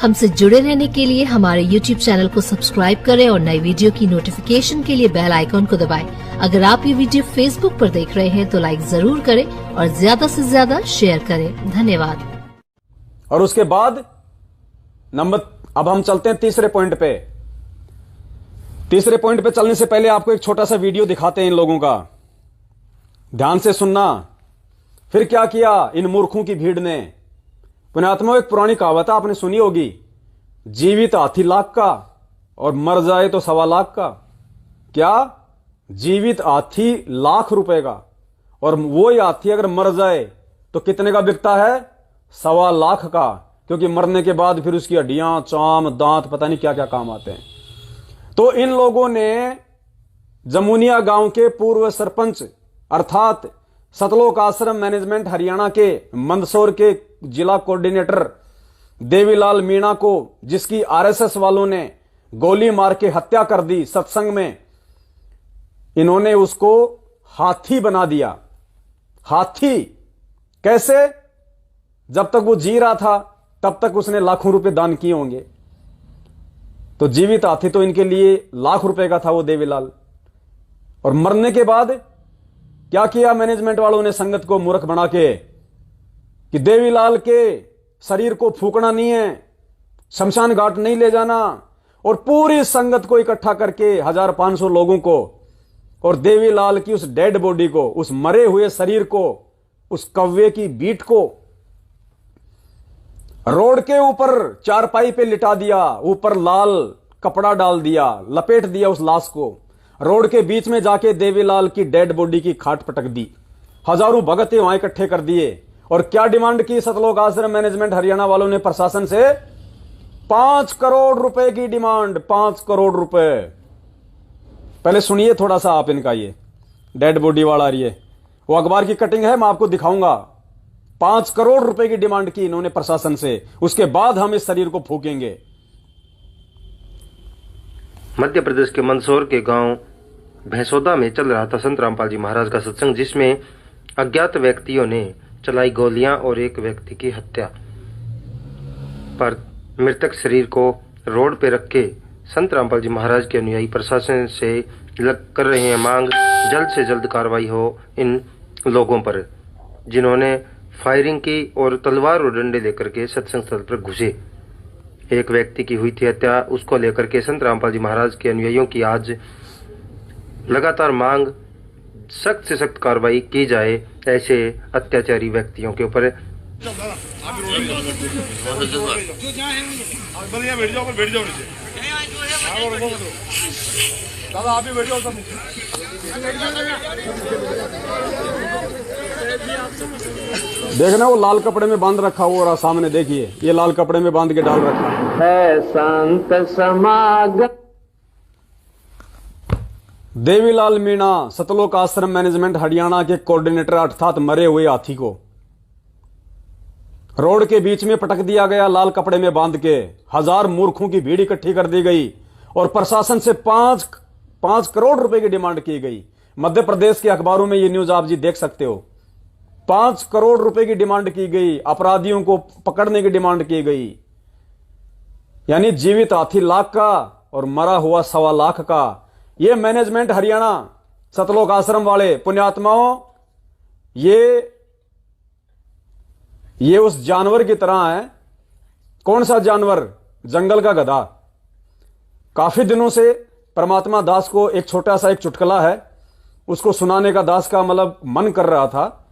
हमसे जुड़े रहने के लिए हमारे YouTube चैनल को सब्सक्राइब करें और नई वीडियो की नोटिफिकेशन के लिए बेल आइकॉन को दबाएं। अगर आप ये वीडियो Facebook पर देख रहे हैं तो लाइक जरूर करें और ज्यादा से ज्यादा शेयर करें। धन्यवाद। और उसके बाद अब हम चलते हैं तीसरे पॉइंट पे। तीसरे पॉइंट पे चलने से पहले आपको एक छोटा सा वीडियो दिखाते हैं इन लोगों का, ध्यान से सुनना। फिर क्या किया इन मूर्खों की भीड़ ने। पुण्यात्मा, एक पुरानी कहावत आपने सुनी होगी, जीवित हाथी लाख का और मर जाए तो 1.25 लाख का। क्या? जीवित हाथी ₹1,00,000 का और वो हाथी अगर मर जाए तो कितने का बिकता है? 1.25 लाख का, क्योंकि मरने के बाद फिर उसकी हड्डियां, चाम, दांत, पता नहीं क्या क्या काम आते हैं। तो इन लोगों ने जमुनिया गांव के पूर्व सरपंच अर्थात सतलोक आश्रम मैनेजमेंट हरियाणा के मंदसौर के जिला कोऑर्डिनेटर देवीलाल मीणा को, जिसकी आरएसएस वालों ने गोली मार के हत्या कर दी सत्संग में, इन्होंने उसको हाथी बना दिया। हाथी कैसे? जब तक वो जी रहा था तब तक उसने लाखों रुपए दान किए होंगे। तो जीवित हाथी तो इनके लिए ₹1,00,000 का था वो देवीलाल। और मरने के बाद क्या किया मैनेजमेंट वालों ने संगत को मूर्ख बना के कि देवीलाल के शरीर को फूकना नहीं है, शमशान घाट नहीं ले जाना, और पूरी संगत को इकट्ठा करके 1500 लोगों को और देवीलाल की उस डेड बॉडी को, उस मरे हुए शरीर को, उस कव्वे की बीट को रोड के ऊपर चारपाई पे लिटा दिया, ऊपर लाल कपड़ा डाल दिया, लपेट दिया उस लाश को। रोड के बीच में जाके देवीलाल की डेड बॉडी की खाट पटक दी। हजारों भगत वहां इकट्ठे कर दिए। और क्या डिमांड की सतलोक आश्रम मैनेजमेंट हरियाणा वालों ने प्रशासन से? 5 करोड़ रुपए की डिमांड। 5 करोड़ रुपए। पहले सुनिए थोड़ा सा आप इनका, ये डेड बॉडी वाला ये वो अखबार की कटिंग है, मैं आपको दिखाऊंगा। 5 करोड़ रुपए की डिमांड की इन्होंने प्रशासन से, उसके बाद हम इस शरीर को फूकेंगे। मध्य प्रदेश के मंदसौर के गांव भैंसोदा में चल रहा था संत रामपाल जी महाराज का सत्संग, जिसमें अज्ञात व्यक्तियों ने चलाई गोलियां और एक व्यक्ति की हत्या पर मृतक शरीर को रोड पे रख के संत रामपाल जी महाराज के अनुयायी प्रशासन से कर रहे हैं मांग, जल्द से जल्द कार्रवाई हो इन लोगों पर, जिन्होंने फायरिंग की और तलवार और डंडे लेकर के सत्संग स्थल पर घुसे। एक व्यक्ति की हुई थी हत्या, उसको लेकर के संत रामपाल जी महाराज के अनुयायियों की आज लगातार मांग, सख्त से सख्त कार्रवाई की जाए ऐसे अत्याचारी व्यक्तियों के ऊपर। देखना वो लाल कपड़े में बांध रखा हुआ और सामने देखिए ये लाल कपड़े में बांध के डाल रखा है। संत समागम। देवीलाल मीणा सतलोक आश्रम मैनेजमेंट हरियाणा के कोऑर्डिनेटर अर्थात मरे हुए हाथी को रोड के बीच में पटक दिया गया, लाल कपड़े में बांध के। 1000 मूर्खों की भीड़ इकट्ठी कर दी गई और प्रशासन से 5 करोड़ रुपए की डिमांड की गई। मध्य प्रदेश के अखबारों में ये न्यूज आप जी देख सकते हो। 5 करोड़ रुपए की डिमांड की गई, अपराधियों को पकड़ने की डिमांड की गई। यानी जीवित हाथी ₹1,00,000 का और मरा हुआ 1.25 लाख का। ये मैनेजमेंट हरियाणा सतलोक आश्रम वाले पुण्यात्माओं, ये उस जानवर की तरह है। कौन सा जानवर? जंगल का गधा। काफी दिनों से परमात्मा दास को एक छोटा सा एक चुटकुला है, उसको सुनाने का दास का मतलब मन कर रहा था,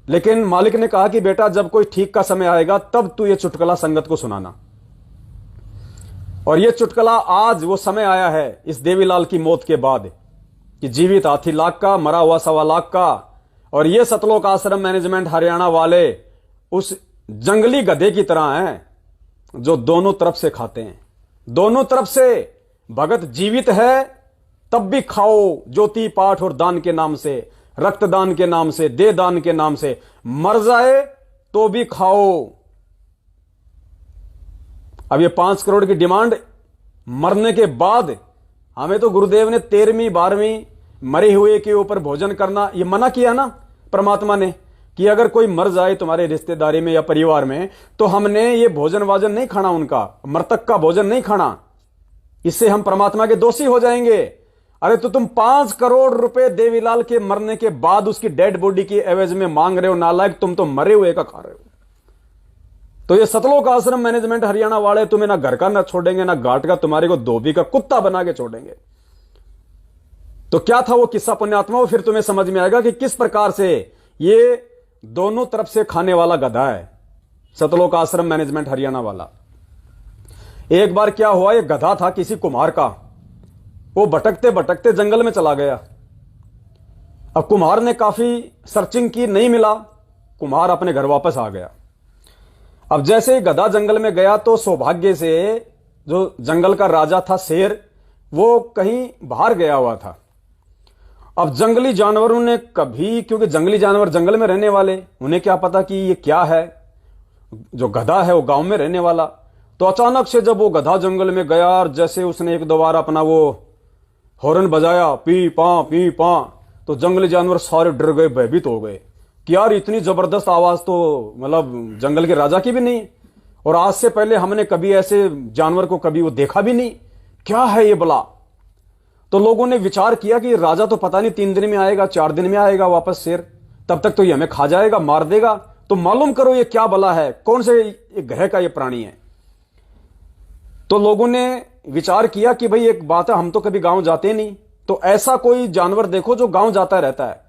लेकिन मालिक ने कहा कि बेटा जब कोई ठीक का समय आएगा तब तू ये चुटकुला संगत को सुनाना। और ये चुटकुला आज वो समय आया है इस देवीलाल की मौत के बाद कि जीवित हाथी ₹1,00,000 का, मरा हुआ 1.25 लाख का। और ये सतलोक आश्रम मैनेजमेंट हरियाणा वाले उस जंगली गधे की तरह हैं जो दोनों तरफ से खाते हैं। दोनों तरफ से भगत जीवित है तब भी खाओ, ज्योति पाठ और दान के नाम से, रक्तदान के नाम से, दे दान के नाम से। मर जाए तो भी खाओ। अब ये 5 करोड़ की डिमांड मरने के बाद, हमें तो गुरुदेव ने 13वीं 12वीं मरे हुए के ऊपर भोजन करना ये मना किया ना परमात्मा ने। कि अगर कोई मर जाए तुम्हारे रिश्तेदारी में या परिवार में, तो हमने ये भोजन वाजन नहीं खाना, उनका मृतक का भोजन नहीं खाना, इससे हम परमात्मा के दोषी हो जाएंगे। अरे तो तुम 5 करोड़ रुपए देवीलाल के मरने के बाद उसकी डेड बॉडी की एवज में मांग रहे हो, नालायक, तुम तो मरे हुए का खा रहे हो। तो ये सतलोक आश्रम मैनेजमेंट हरियाणा वाले तुम्हें ना घर का ना छोड़ेंगे ना घाट का, तुम्हारे को धोबी का कुत्ता बना के छोड़ेंगे। तो क्या था वो किस्सा पुण्यात्मा, फिर तुम्हें समझ में आएगा कि किस प्रकार से ये दोनों तरफ से खाने वाला गधा है सतलोक आश्रम मैनेजमेंट हरियाणा वाला। एक बार क्या हुआ, एक गधा था किसी कुम्हार का, वो भटकते भटकते जंगल में चला गया। अब कुम्हार ने काफी सर्चिंग की, नहीं मिला, कुम्हार अपने घर वापस आ गया। अब जैसे ही गधा जंगल में गया तो सौभाग्य से जो जंगल का राजा था शेर, वो कहीं बाहर गया हुआ था। अब जंगली जानवरों ने कभी, क्योंकि जंगली जानवर जंगल में रहने वाले, उन्हें क्या पता कि ये क्या है, जो गधा है वो गांव में रहने वाला। तो अचानक से जब वो गधा जंगल में गया और जैसे उसने एक दो बार अपना वो हॉर्न बजाया, पी पा, तो जंगली जानवर सारे डर गए, भयभीत हो गए कि यार इतनी जबरदस्त आवाज तो मतलब जंगल के राजा की भी नहीं, और आज से पहले हमने कभी ऐसे जानवर को कभी वो देखा भी नहीं, क्या है ये बला। तो लोगों ने विचार किया कि राजा तो पता नहीं 3 दिन में आएगा, 4 दिन में आएगा वापस शेर, तब तक तो ये हमें खा जाएगा, मार देगा, तो मालूम करो ये क्या बला है, कौन से ग्रह का ये प्राणी है। तो लोगों ने विचार किया कि भाई एक बात है, हम तो कभी गांव जाते नहीं, तो ऐसा कोई जानवर देखो जो गांव जाता रहता है।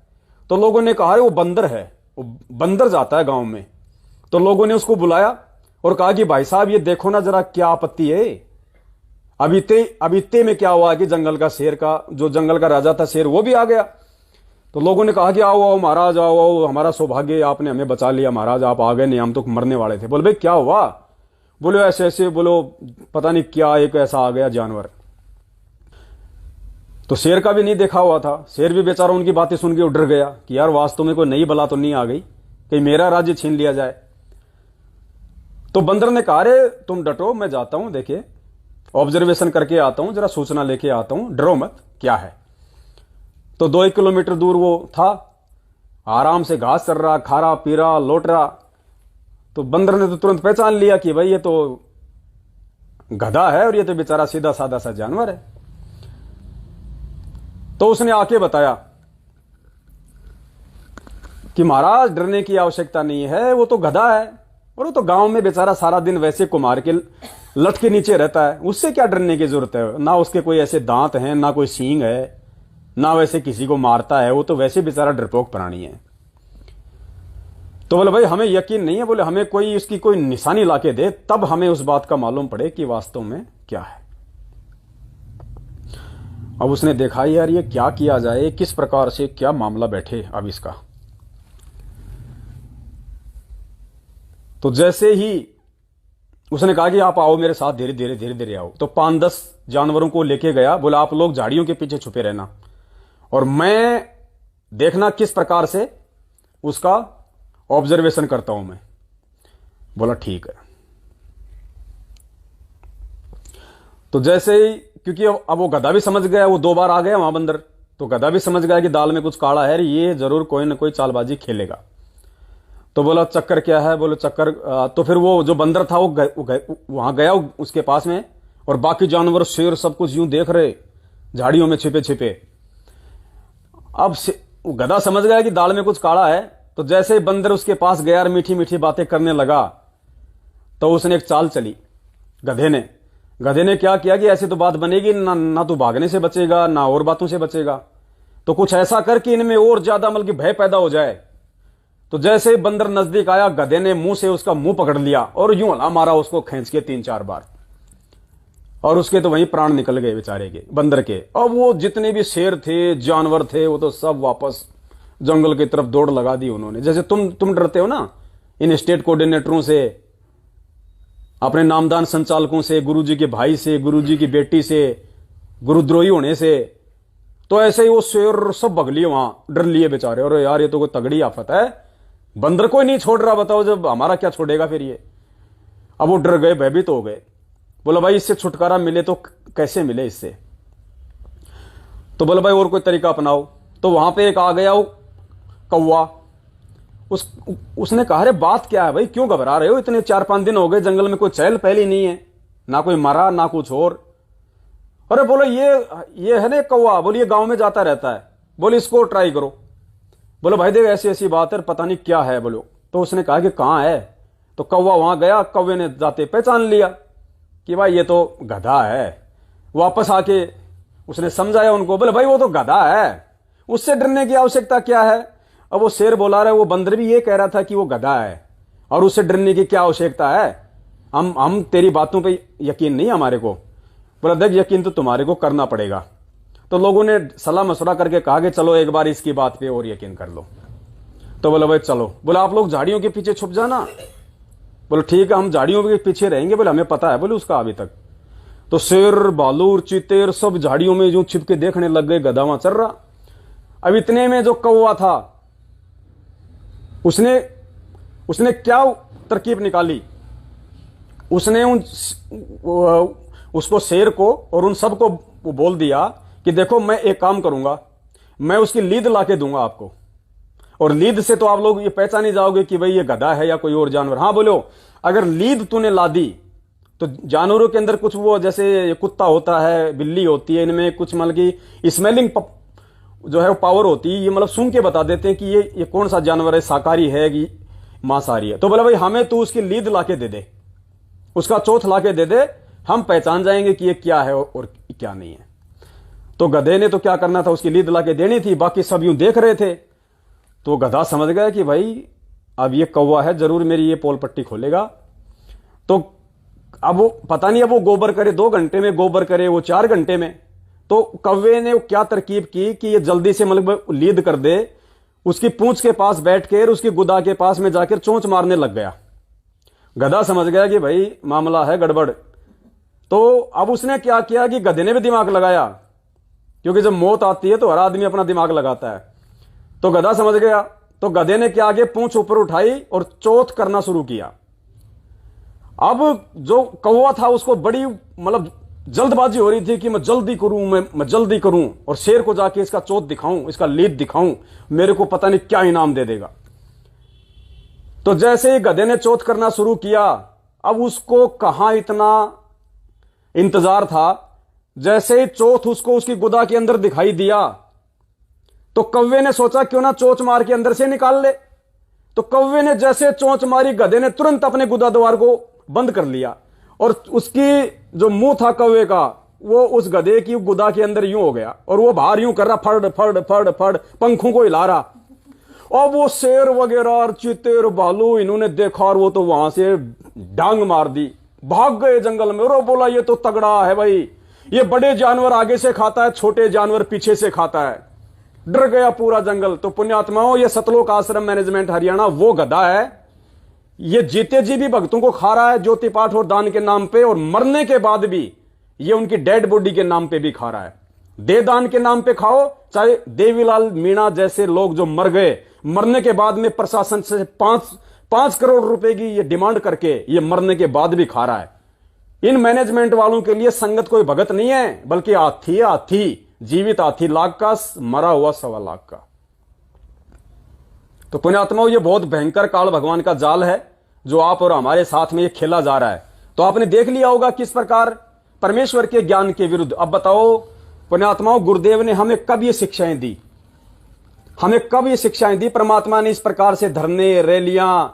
तो लोगों ने कहा वो बंदर है, वो बंदर जाता है गांव में। तो लोगों ने उसको बुलाया और कहा कि भाई साहब ये देखो ना जरा क्या आपत्ति है। अब इतने में क्या हुआ कि जंगल का शेर का, जो जंगल का राजा था शेर, वो भी आ गया। तो लोगों ने कहा कि आओ आओ महाराज, आओ, हमारा सौभाग्य, आपने हमें बचा लिया महाराज, आप आ गए, नहीं हम तो मरने वाले थे। बोले भाई क्या हुआ? बोलो ऐसे ऐसे, बोलो पता नहीं क्या एक ऐसा आ गया जानवर। तो शेर का भी नहीं देखा हुआ था, शेर भी बेचारा उनकी बातें सुन के डर गया कि यार वास्तव में कोई नई बला तो नहीं आ गई, कहीं मेरा राज्य छीन लिया जाए। तो बंदर ने कहा रे तुम डटो, मैं जाता हूं, देखिए ऑब्जर्वेशन करके आता हूं, जरा सूचना लेके आता हूं, डरो मत, क्या है। तो 2 किलोमीटर दूर वो था, आराम से घास चर रहा, खा रहा, पी रहा, लौट रहा। तो बंदर ने तो तुरंत पहचान लिया कि भाई ये तो गधा है और ये तो बेचारा सीधा साधा सा जानवर है। तो उसने आके बताया कि महाराज डरने की आवश्यकता नहीं है, वो तो गधा है और वो तो गांव में बेचारा सारा दिन वैसे कुम्हार के लट के नीचे रहता है, उससे क्या डरने की जरूरत है, ना उसके कोई ऐसे दांत हैं, ना कोई सींग है, ना वैसे किसी को मारता है, वो तो वैसे बेचारा डरपोक प्राणी है। तो बोले भाई हमें यकीन नहीं है, बोले हमें कोई उसकी कोई निशानी लाके दे, तब हमें उस बात का मालूम पड़े कि वास्तव में क्या है। अब उसने देखा यार ये क्या किया जाए, किस प्रकार से क्या मामला बैठे अब इसका। तो जैसे ही उसने कहा कि आप आओ मेरे साथ, धीरे धीरे धीरे धीरे आओ। तो 5-10 जानवरों को लेके गया, बोला आप लोग झाड़ियों के पीछे छुपे रहना और मैं देखना किस प्रकार से उसका ऑब्जर्वेशन करता हूं मैं। बोला ठीक है। तो जैसे ही, क्योंकि अब वो गधा भी समझ गया, वो 2 बार आ गया वहां बंदर, तो गधा भी समझ गया कि दाल में कुछ काला है, ये जरूर कोई ना कोई चालबाजी खेलेगा। तो बोला चक्कर क्या है? बोले चक्कर, तो फिर वो जो बंदर था वो वहां गया उसके पास में, और बाकी जानवर शेर सब कुछ यूं देख रहे झाड़ियों में छिपे छिपे। अब गधा समझ गया कि दाल में कुछ काला है, तो जैसे ही बंदर उसके पास गया और मीठी मीठी बातें करने लगा, तो उसने एक चाल चली गधे ने क्या किया कि ऐसी तो बात बनेगी ना तू भागने से बचेगा ना और बातों से बचेगा, तो कुछ ऐसा कर कि इनमें और ज्यादा मतलब भय पैदा हो जाए। तो जैसे ही बंदर नजदीक आया, गधे ने मुंह से उसका मुंह पकड़ लिया और यूं हला मारा उसको खींच के 3-4 बार, और उसके तो वहीं प्राण निकल गए बेचारे के, बंदर के। अब वो जितने भी शेर थे, जानवर थे, वो तो सब वापस जंगल की तरफ दौड़ लगा दी उन्होंने। जैसे तुम डरते हो ना इन स्टेट कोऑर्डिनेटरों से, अपने नामदान संचालकों से, गुरुजी के भाई से, गुरुजी की बेटी से, गुरुद्रोही होने से, तो ऐसे ही वो शेर सब भग लिए वहां, डर लिए बेचारे। और यार ये तो कोई तगड़ी आफत है, बंदर को ही नहीं छोड़ रहा, बताओ जब हमारा क्या छोड़ेगा फिर ये। अब वो डर गए, भयभीत हो गए। बोला भाई इससे छुटकारा मिले तो कैसे मिले इससे? तो बोला भाई और कोई तरीका अपनाओ। तो वहां पे एक आ गया वो कौवा, उसने कहा अरे बात क्या है भाई, क्यों घबरा रहे हो, इतने 4-5 दिन हो गए, जंगल में कोई चहल पहल ही नहीं है, ना कोई मरा ना कुछ और। अरे बोलो ये है ना कौवा, बोलिए गांव में जाता रहता है, बोले इसको ट्राई करो। बोलो भाई देख ऐसी ऐसी बात है, पता नहीं क्या है। बोलो तो उसने कहा कि कहां है, तो कौवा वहां गया, कौवे ने जाते पहचान लिया कि भाई ये तो गधा है। वापस आके उसने समझाया उनको, बोले भाई वो तो गधा है, उससे डरने की आवश्यकता क्या है। अब वो शेर बोला रहा है, वो बंदर भी ये कह रहा था कि वो गधा है और उससे डरने की क्या आवश्यकता है, हम तेरी बातों पे यकीन नहीं हमारे को। बोला देख यकीन तो तुम्हारे को करना पड़ेगा। तो लोगों ने सलाह मशवरा करके कहा कि चलो एक बार इसकी बात पे और यकीन कर लो। तो बोला भाई चलो, बोला आप लोग झाड़ियों के पीछे छुप जाना। बोले ठीक है हम झाड़ियों के पीछे रहेंगे, बोले हमें पता है बोले उसका अभी तक। तो शेर भालू चीतेर सब झाड़ियों में जो छिप के देखने लग गए, गधा वहां चल रहा। अब इतने में जो कौवा था उसने क्या तरकीब निकाली, उसने उसको शेर को और उन सबको बोल दिया कि देखो मैं एक काम करूंगा, मैं उसकी लीद लाके दूंगा आपको, और लीद से तो आप लोग ये पहचान ही जाओगे कि भाई ये गधा है या कोई और जानवर। हाँ बोलो अगर लीद तूने ला दी तो जानवरों के अंदर कुछ वो जैसे कुत्ता होता है, बिल्ली होती है, इनमें कुछ मतलब की स्मेलिंग जो है वो पावर होती है, ये मतलब सुन के बता देते हैं कि ये कौन सा जानवर है, शाकाहारी है कि मांसाहारी है। तो बोला भाई हमें तू उसकी लीद लाके दे दे, उसका चोथ लाके दे दे, हम पहचान जाएंगे कि ये क्या है और क्या नहीं है। तो गधे ने तो क्या करना था, उसकी लीद लाके देनी थी, बाकी सब यूं देख रहे थे। तो गधा समझ गया कि भाई अब ये कौवा है, जरूर मेरी ये पोल पट्टी खोलेगा। तो अब वो पता नहीं, अब वो गोबर करे 2 घंटे में, गोबर करे वो 4 घंटे में। तो कौवे ने क्या तरकीब की कि ये जल्दी से मतलब लीद कर दे, उसकी पूंछ के पास बैठ कर उसकी गुदा के पास में जाकर चोंच मारने लग गया। गधा समझ गया कि भाई मामला है गड़बड़। तो अब उसने क्या किया कि गधे ने भी दिमाग लगाया, क्योंकि जब मौत आती है तो हर आदमी अपना दिमाग लगाता है। तो गधा समझ गया, तो गधे ने क्या आगे पूंछ ऊपर उठाई और चोथ करना शुरू किया। अब जो कौवा था उसको बड़ी मतलब जल्दबाजी हो रही थी कि मैं जल्दी करूं, मैं जल्दी करूं और शेर को जाके इसका चोथ दिखाऊं, इसका लीद दिखाऊं, मेरे को पता नहीं क्या इनाम दे देगा। तो जैसे ही गधे ने चोथ करना शुरू किया, अब उसको कहां इतना इंतजार था, जैसे ही चोथ उसको उसकी गुदा के अंदर दिखाई दिया तो कौवे ने सोचा क्यों ना चोंच मार के अंदर से निकाल ले। तो कौवे ने जैसे चोंच मारी, गधे ने तुरंत अपने गुदा द्वार को बंद कर लिया और उसकी जो मुंह था कौवे का वो उस गधे की गुदा के अंदर यूं हो गया और वो बाहर यूं कर रहा, फड़ फड़ फड़ फड़ पंखों को हिला रहा। और वो शेर वगैरह और चीते और भालू इन्होंने देखा और वो तो वहां से डांग मार दी, भाग गए जंगल में। और बोला ये तो तगड़ा है भाई, ये बड़े जानवर आगे से खाता है, छोटे जानवर पीछे से खाता है। डर गया पूरा जंगल। तो पुण्यात्माओं, ये सतलोक आश्रम मैनेजमेंट हरियाणा वो गधा है, ये जीते जी भी भक्तों को खा रहा है ज्योति पाठ और दान के नाम पे, और मरने के बाद भी ये उनकी डेड बॉडी के नाम पे भी खा रहा है। दे दान के नाम पे खाओ, चाहे देवीलाल मीणा जैसे लोग जो मर गए, मरने के बाद में प्रशासन से 5 करोड़ रुपए की ये डिमांड करके ये मरने के बाद भी खा रहा है। इन मैनेजमेंट वालों के लिए संगत कोई भगत नहीं है, बल्कि हाथी है, हाथी, जीवित हाथी, लाख का, मरा हुआ 1.25 लाख का। तो पुण्यात्माओं, ये बहुत भयंकर काल भगवान का जाल है जो आप और हमारे साथ में ये खेला जा रहा है। तो आपने देख लिया होगा किस प्रकार परमेश्वर के ज्ञान के विरुद्ध। अब बताओ पुण्यात्माओं, गुरुदेव ने हमें कब ये शिक्षाएं दी, हमें कब ये शिक्षाएं दी? परमात्मा ने इस प्रकार से धरने, रैलियां,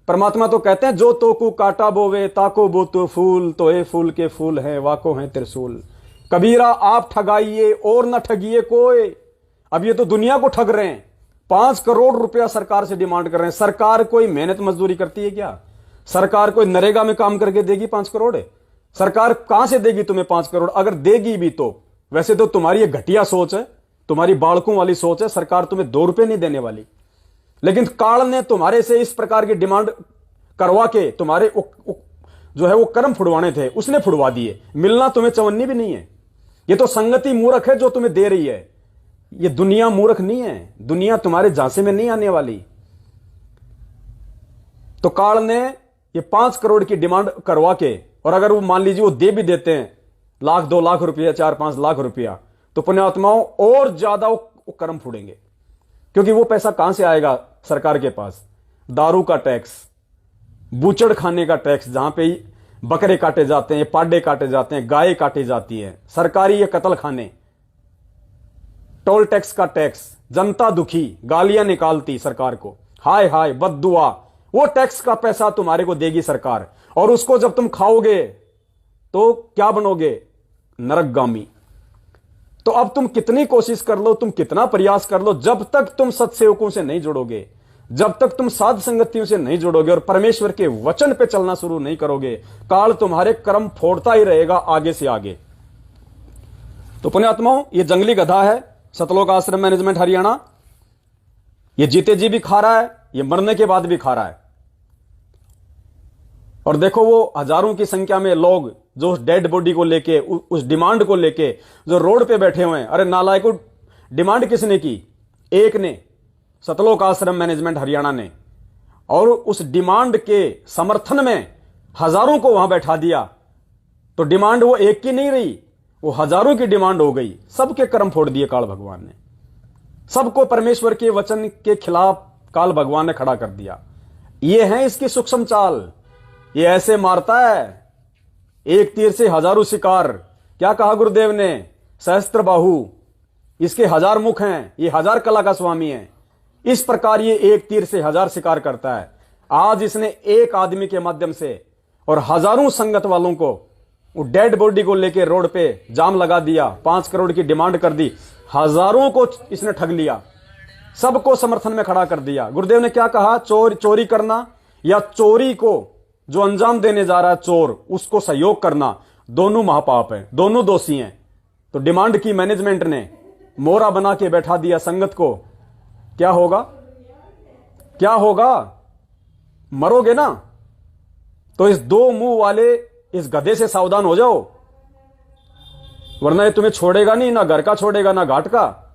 परमात्मा तो कहते हैं जो तो को काटा बोवे ताको बो तो फूल, तो ये फूल के फूल है वाको है त्रिशूल। कबीरा आप ठगाइए और न ठगिए कोई। अब ये तो दुनिया को ठग रहे हैं, 5 करोड़ रुपया सरकार से डिमांड कर रहे हैं। सरकार कोई मेहनत मजदूरी करती है क्या? सरकार कोई नरेगा में काम करके देगी 5 करोड़? सरकार कहां से देगी तुम्हें 5 करोड़? अगर देगी भी तो वैसे तो तुम्हारी ये घटिया सोच है, तुम्हारी बालकों वाली सोच है। सरकार तुम्हें 2 रुपए नहीं देने वाली, लेकिन काल ने तुम्हारे से इस प्रकार की डिमांड करवा के तुम्हारे जो है वो कर्म फुड़वाने थे, उसने फुड़वा दिए। मिलना तुम्हें चवन्नी भी नहीं है। ये तो संगति मूर्ख है जो तुम्हें दे रही है, ये दुनिया मूर्ख नहीं है। दुनिया तुम्हारे झांसे में नहीं आने वाली। तो काल ने ये 5 करोड़ की डिमांड करवा के, और अगर वो मान लीजिए वो दे भी देते हैं 1 लाख 2 लाख रुपया, 4-5 लाख रुपया, तो पुण्यात्माओं और ज्यादा वो कर्म फुड़ेंगे, क्योंकि वो पैसा कहां से आएगा? सरकार के पास। दारू का टैक्स, बूचड़ खाने का टैक्स, जहां पे बकरे काटे जाते हैं, पाडे काटे जाते हैं, गाय काटी जाती है, सरकारी ये कत्ल खाने। टोल टैक्स का टैक्स, जनता दुखी, गालियां निकालती सरकार को, हाय हाय बद्दुआ। वो टैक्स का पैसा तुम्हारे को देगी सरकार, और उसको जब तुम खाओगे तो क्या बनोगे? नरकगामी। तो अब तुम कितनी कोशिश कर लो, तुम कितना प्रयास कर लो, जब तक तुम सत्सेवकों से नहीं जुड़ोगे, जब तक तुम साध संगतियों से नहीं जुड़ोगे और परमेश्वर के वचन पे चलना शुरू नहीं करोगे, काल तुम्हारे कर्म फोड़ता ही रहेगा आगे से आगे। तो पुण्यात्माओं, ये जंगली गधा है सतलोक आश्रम मैनेजमेंट हरियाणा। ये जीते जी भी खा रहा है, ये मरने के बाद भी खा रहा है। और देखो वो हजारों की संख्या में लोग जो डेड बॉडी को लेके, उस डिमांड को लेके जो रोड पे बैठे हुए हैं। अरे नालायकों, डिमांड किसने की? एक ने, सतलोक आश्रम मैनेजमेंट हरियाणा ने। और उस डिमांड के समर्थन में हजारों को वहां बैठा दिया। तो डिमांड वो एक की नहीं रही, वो हजारों की डिमांड हो गई। सबके कर्म फोड़ दिए काल भगवान ने, सबको परमेश्वर के वचन के खिलाफ काल भगवान ने खड़ा कर दिया। ये है इसकी सूक्ष्म चाल। ये ऐसे मारता है, एक तीर से हजारों शिकार। क्या कहा गुरुदेव ने? सहस्त्र बाहु, इसके हजार मुख हैं, ये हजार कला का स्वामी है। इस प्रकार ये एक तीर से हजार शिकार करता है। आज इसने एक आदमी के माध्यम से और हजारों संगत वालों को, वो डेड बॉडी को लेकर रोड पे जाम लगा दिया, 5 करोड़ की डिमांड कर दी, हजारों को इसने ठग लिया, सबको समर्थन में खड़ा कर दिया। गुरुदेव ने क्या कहा? चोरी करना या चोरी को जो अंजाम देने जा रहा है चोर, उसको सहयोग करना, दोनों महापाप है, दोनों दोषी हैं। तो डिमांड की मैनेजमेंट ने मोरा बना के बैठा दिया संगत को। क्या होगा? क्या होगा? मरोगे ना। तो इस दो मुंह वाले इस गधे से सावधान हो जाओ, वरना ये तुम्हें छोड़ेगा नहीं, ना घर का छोड़ेगा ना घाट का।